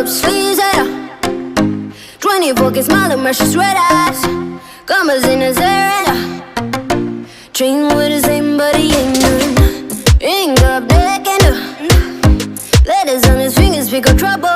up sleeves, yeah. 24 can smile and mercy red eyes. Commas in his area. Dream with the same, but he ain't none. Ring up neck and letters on his fingers, pick up trouble.